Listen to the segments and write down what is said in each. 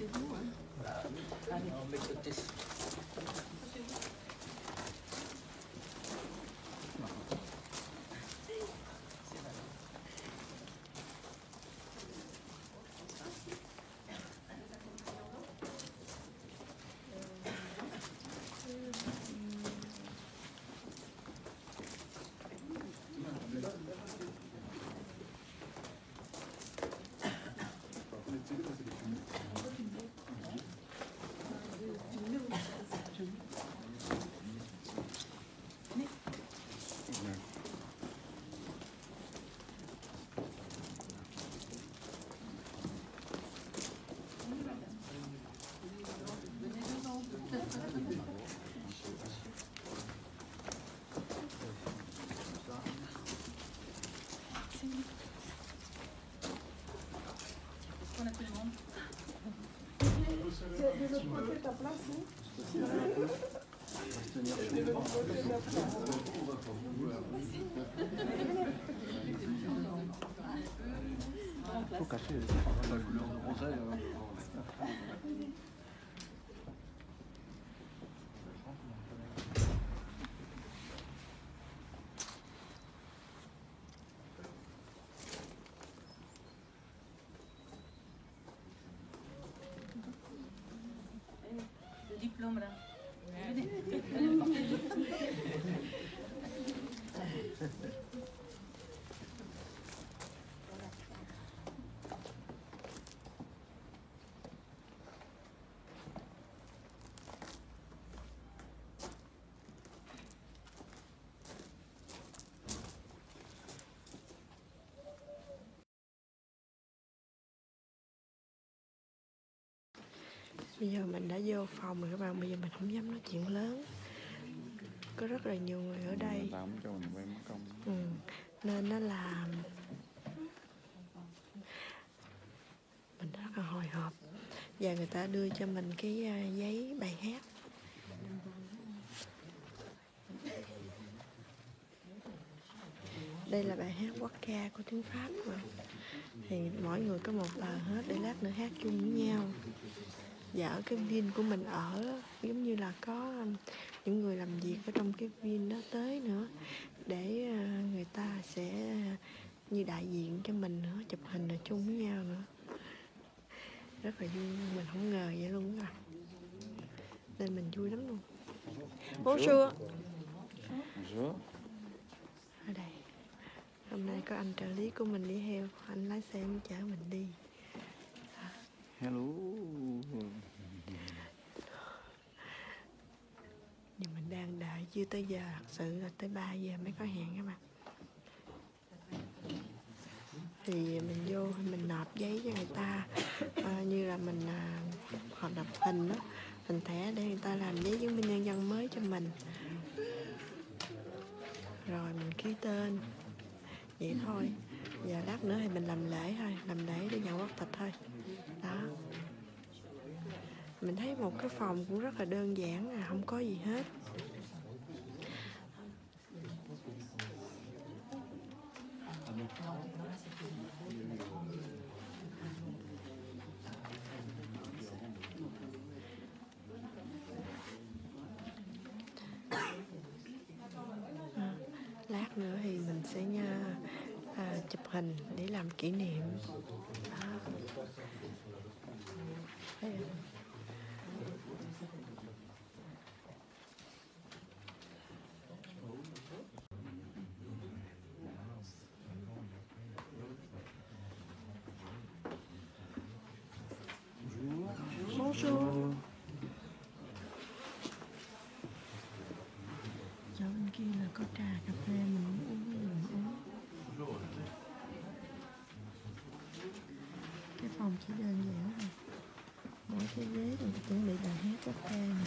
Allez, on met côté. On a tout le monde. De l'autre côté, ta place, faut cacher la couleur de rosaille. Le diplôme là. Bây giờ mình đã vô phòng rồi các bạn, bây giờ mình không dám nói chuyện lớn. Có rất là nhiều người ở đây. Tao không cho mình quay mất công. Nên nó là mình rất là hồi hộp. Và người ta đưa cho mình cái giấy bài hát. Đây là bài hát quốc ca của tiếng Pháp mà. Thì mỗi người có một lời hết để lát nữa hát chung với nhau. Và ở cái viên của mình ở, giống như là có những người làm việc ở trong cái viên đó tới nữa, để người ta sẽ như đại diện cho mình nữa, chụp hình ở chung với nhau nữa. Rất là vui, mình không ngờ vậy luôn các bạn. Nên mình vui lắm luôn. Bonjour. Bonjour. Ở đây, hôm nay có anh trợ lý của mình đi theo, anh lái xe chở mình đi. Hello. Nhưng mình đang đợi chưa tới giờ, thật sự là tới 3 giờ mới có hẹn các bạn. Thì mình vô, mình nộp giấy cho người ta, như là mình họ nộp hình đó, hình thẻ để người ta làm giấy chứng minh nhân dân mới cho mình. Rồi mình ký tên, vậy thôi. Giờ lát nữa thì mình làm lễ thôi, làm lễ để nhận quốc tịch thôi. Đó. Mình thấy một cái phòng cũng rất là đơn giản, không có gì hết. Lát nữa thì mình sẽ chụp hình để làm kỷ niệm. Đó. Thấy không? Bonjour. Chỗ bên kia là có trà cà phê, mình muốn uống cái gì mình uống. Cái phòng chỉ đơn giản thôi, mỗi cái ghế rồi chuẩn bị bài hát quốc ca này.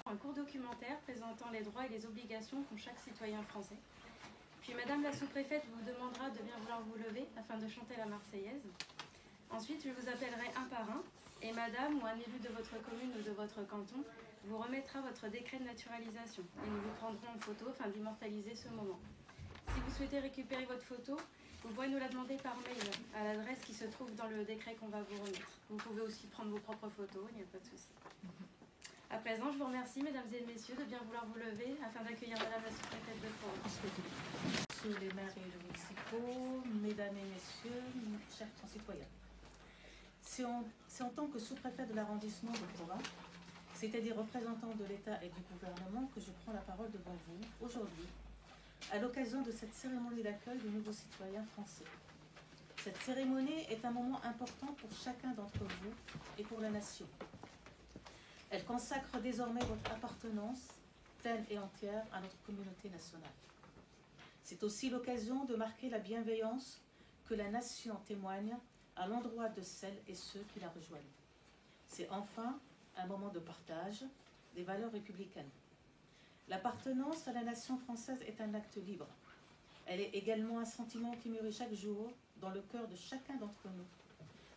Un court documentaire présentant les droits et les obligations qu'ont chaque citoyen français. Puis Madame la sous-préfète vous demandera de bien vouloir vous lever afin de chanter la Marseillaise. Ensuite, je vous appellerai un par un et Madame ou un élu de votre commune ou de votre canton vous remettra votre décret de naturalisation et nous vous prendrons en photo afin d'immortaliser ce moment. Si vous souhaitez récupérer votre photo, vous pouvez nous la demander par mail à l'adresse qui se trouve dans le décret qu'on va vous remettre. Vous pouvez aussi prendre vos propres photos, il n'y a pas de souci. À présent, je vous remercie, mesdames et messieurs, de bien vouloir vous lever afin d'accueillir madame la sous-préfète de Provence. Messieurs les maires et les municipaux, mesdames et messieurs, chers concitoyens. C'est en tant que sous-préfet de l'arrondissement de Provence, c'est-à-dire représentant de l'État et du gouvernement, que je prends la parole devant vous aujourd'hui, à l'occasion de cette cérémonie d'accueil de nouveaux citoyens français. Cette cérémonie est un moment important pour chacun d'entre vous et pour la nation. Elle consacre désormais votre appartenance pleine et entière à notre communauté nationale. C'est aussi l'occasion de marquer la bienveillance que la nation témoigne à l'endroit de celles et ceux qui la rejoignent. C'est enfin un moment de partage des valeurs républicaines. L'appartenance à la nation française est un acte libre. Elle est également un sentiment qui mûrit chaque jour dans le cœur de chacun d'entre nous,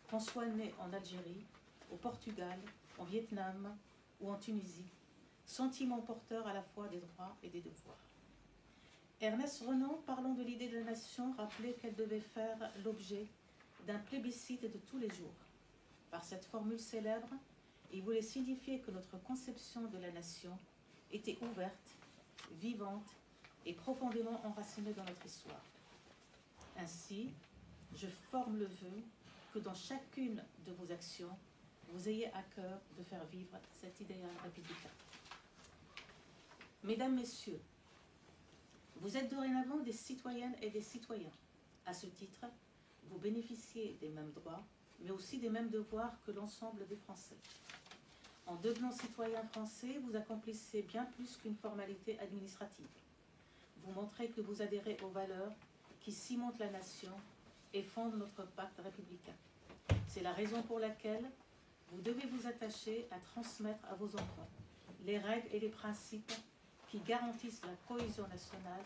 qu'on soit né en Algérie, au Portugal, en Vietnam ou en Tunisie, sentiment porteur à la fois des droits et des devoirs. Ernest Renan, parlant de l'idée de la nation, rappelait qu'elle devait faire l'objet d'un plébiscite de tous les jours. Par cette formule célèbre, il voulait signifier que notre conception de la nation était ouverte, vivante et profondément enracinée dans notre histoire. Ainsi, je forme le vœu que dans chacune de vos actions, vous ayez à cœur de faire vivre cet idéal républicain. Mesdames, Messieurs, vous êtes dorénavant des citoyennes et des citoyens. À ce titre, vous bénéficiez des mêmes droits, mais aussi des mêmes devoirs que l'ensemble des Français. En devenant citoyen français, vous accomplissez bien plus qu'une formalité administrative. Vous montrez que vous adhérez aux valeurs qui cimentent la nation et fondent notre pacte républicain. C'est la raison pour laquelle vous devez vous attacher à transmettre à vos enfants les règles et les principes qui garantissent la cohésion nationale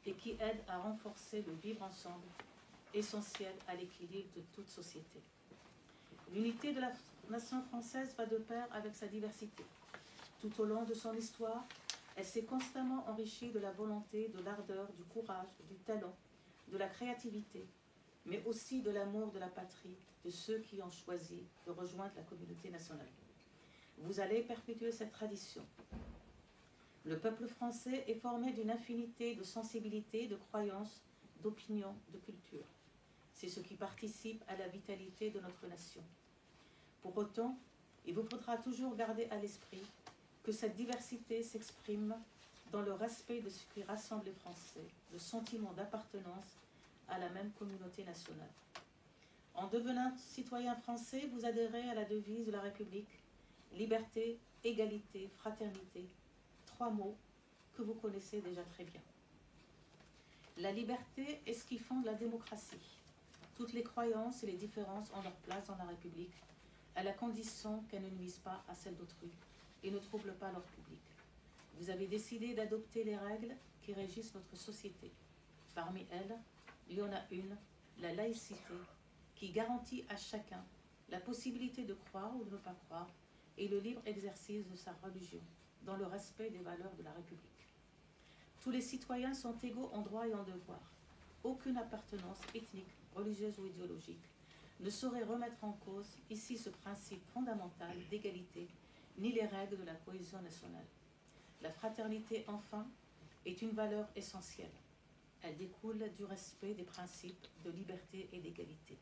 et qui aident à renforcer le vivre ensemble, essentiel à l'équilibre de toute société. L'unité de la nation française va de pair avec sa diversité. Tout au long de son histoire, elle s'est constamment enrichie de la volonté, de l'ardeur, du courage, du talent, de la créativité, mais aussi de l'amour de la patrie, de ceux qui ont choisi de rejoindre la communauté nationale. Vous allez perpétuer cette tradition. Le peuple français est formé d'une infinité de sensibilités, de croyances, d'opinions, de cultures. C'est ce qui participe à la vitalité de notre nation. Pour autant, il vous faudra toujours garder à l'esprit que cette diversité s'exprime dans le respect de ce qui rassemble les Français, le sentiment d'appartenance à la même communauté nationale. En devenant citoyen français, vous adhérez à la devise de la République, liberté, égalité, fraternité, 3 mots que vous connaissez déjà très bien. La liberté est ce qui fonde la démocratie. Toutes les croyances et les différences ont leur place dans la République, à la condition qu'elles ne nuisent pas à celles d'autrui et ne troublent pas l'ordre public. Vous avez décidé d'adopter les règles qui régissent notre société. Parmi elles, il y en a une, la laïcité, qui garantit à chacun la possibilité de croire ou de ne pas croire et le libre exercice de sa religion, dans le respect des valeurs de la République. Tous les citoyens sont égaux en droit et en devoir. Aucune appartenance ethnique, religieuse ou idéologique ne saurait remettre en cause ici ce principe fondamental d'égalité, ni les règles de la cohésion nationale. La fraternité, enfin, est une valeur essentielle. Elle découle du respect des principes de liberté et d'égalité.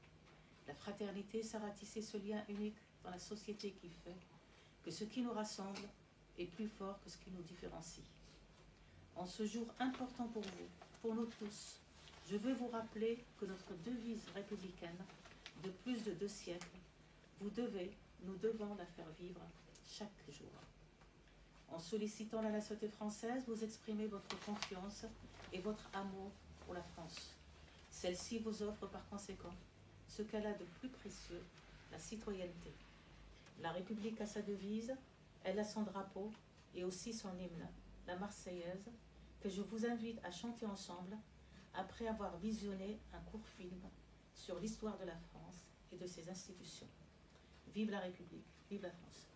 La fraternité sert à tisser ce lien unique dans la société qui fait que ce qui nous rassemble est plus fort que ce qui nous différencie. En ce jour important pour vous, pour nous tous, je veux vous rappeler que notre devise républicaine de plus de 2 siècles, nous devons la faire vivre chaque jour. En sollicitant la nationalité française, vous exprimez votre confiance et votre amour pour la France. Celle-ci vous offre par conséquent ce qu'elle a de plus précieux, la citoyenneté. La République a sa devise, elle a son drapeau et aussi son hymne, la Marseillaise, que je vous invite à chanter ensemble après avoir visionné un court film sur l'histoire de la France et de ses institutions. Vive la République, vive la France.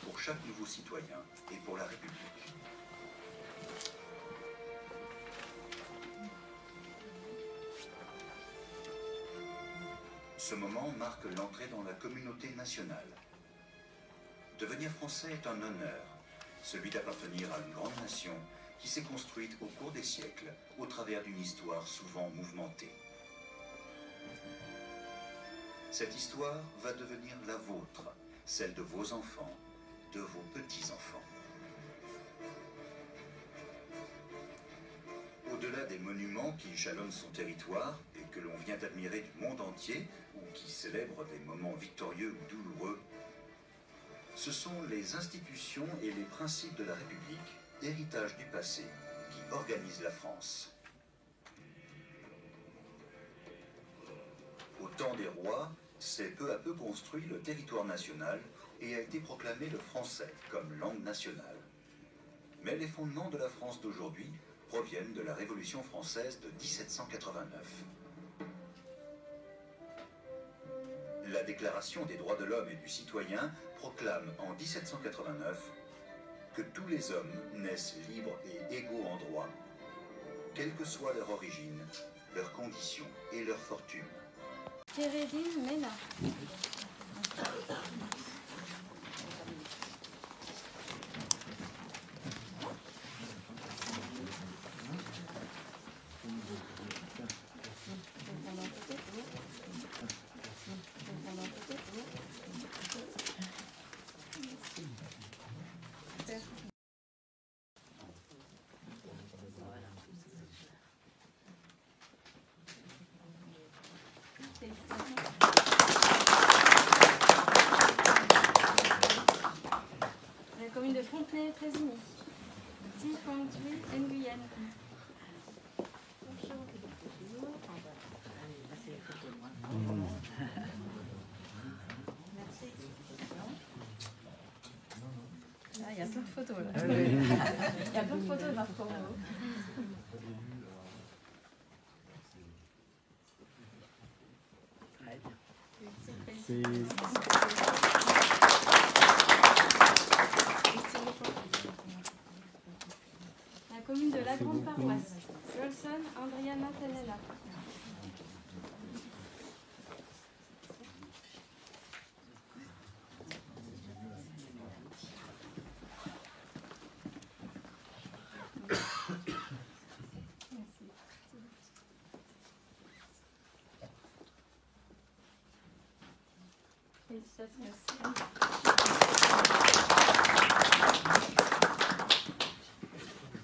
Pour chaque nouveau citoyen et pour la République. Ce moment marque l'entrée dans la communauté nationale. Devenir français est un honneur, celui d'appartenir à une grande nation qui s'est construite au cours des siècles au travers d'une histoire souvent mouvementée. Cette histoire va devenir la vôtre, celle de vos enfants, de vos petits-enfants. Au-delà des monuments qui jalonnent son territoire et que l'on vient d'admirer du monde entier ou qui célèbrent des moments victorieux ou douloureux, ce sont les institutions et les principes de la République, héritage du passé, qui organisent la France. Au temps des rois, s'est peu à peu construit le territoire national et a été proclamé le français comme langue nationale. Mais les fondements de la France d'aujourd'hui proviennent de la Révolution française de 1789. La Déclaration des droits de l'homme et du citoyen proclame en 1789 que tous les hommes naissent libres et égaux en droit, quelle que soit leur origine, leurs conditions et leur fortune. Kérédine Mena. La commune de Fontenay-Trésigny. Thi Phong Thuy, Nguyen. Ah, il y a plein de photos là. Il y a plein de photos Marc pour vous. La commune de la Grande Paroisse. Jolson, Andriana Tanella.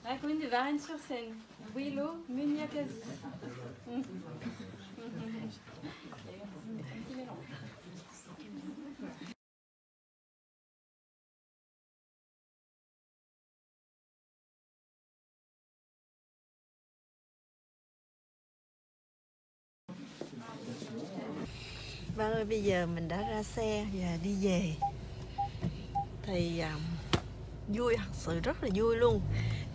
La commune de Varennes-sur-Seine. Willow, Muniakazi. Vâng ơi, bây giờ mình đã ra xe và đi về. Thì vui, thật sự rất là vui luôn.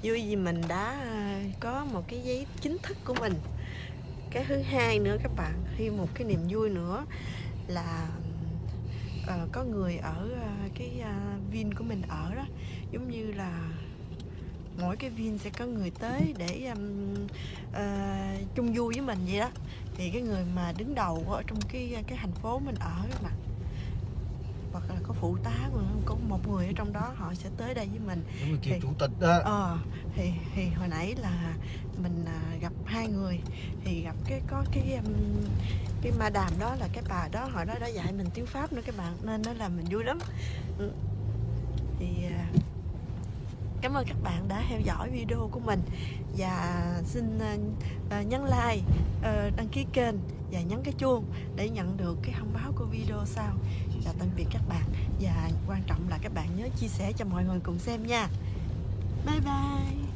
Vui vì mình đã có một cái giấy chính thức của mình. Cái thứ hai nữa các bạn, thêm một cái niềm vui nữa là có người ở cái Vin của mình ở đó. Giống như là mỗi cái Vin sẽ có người tới để chung vui với mình vậy đó. Thì cái người mà đứng đầu ở trong cái thành phố mình ở các bạn, hoặc là có phụ tá, có một người ở trong đó, họ sẽ tới đây với mình. Thì chủ tịch đó. Thì hồi nãy là mình gặp hai người, thì gặp có cái madam đó, là cái bà đó, họ đó đã dạy mình tiếng Pháp nữa các bạn, nên nó làm mình vui lắm. Thì cảm ơn các bạn đã theo dõi video của mình, và xin nhấn like, đăng ký kênh và nhấn cái chuông để nhận được cái thông báo của video sau. Chào tạm biệt các bạn, và quan trọng là các bạn nhớ chia sẻ cho mọi người cùng xem nha. Bye bye.